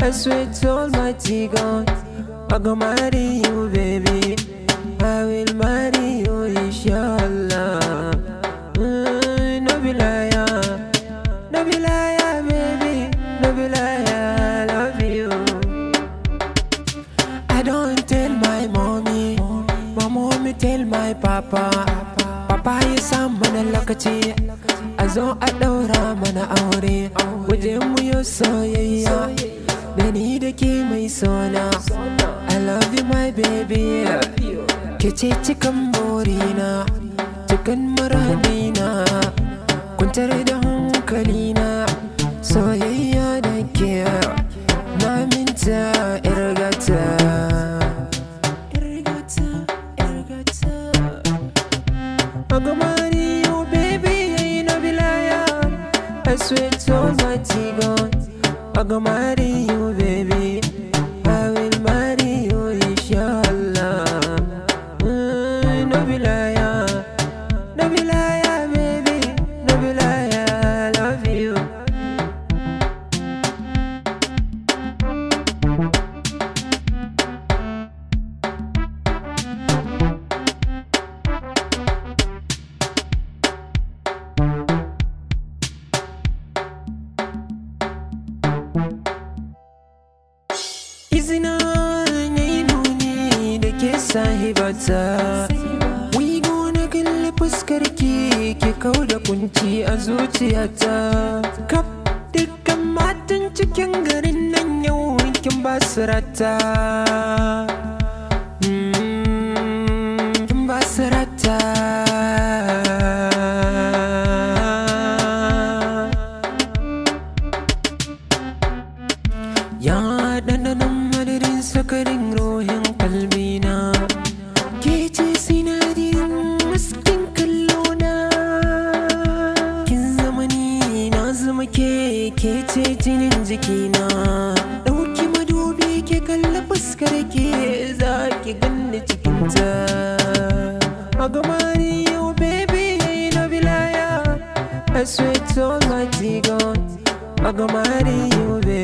I swear to Almighty God, I go marry you, baby. I will marry you, inshallah. No be liar, no be liar, baby, no be liar, I love you. I don't tell my mommy tell my papa. Papa ya sa mana lokaci, a zo a ɗaura mana aure. Waje mu yo soyayya, da ni da ke mai sona. I love you my baby, ke ce cikin burina, cikin muradina, kwantar da hankalina. Soyayya da ke na minta irgata. I go marry you, baby, no be liar. I swear to Almighty God, I go marry you, baby. I will marry you, inshallah. No be liar, no be liar, baby, no be liar, I love you. Izina nayi nuni da ke sahibata. We gonna kalle fuskarki ki kau da kunci a zuciyata. Kaf dukkan matan cikin garin nan yau kin ba su rata. Kin ba su rata. Ya ɗanɗanon madadin sakarin rohin kalbina, ke ce sinadarin muskin kallona. Kin zama ni na zama ke ce jinin jikina. Ɗauki madubi ke kalla fuskar ke, za ki ganni cikinta. I go marry you, baby, no be liar. I swear to Almighty God, I go marry you, baby.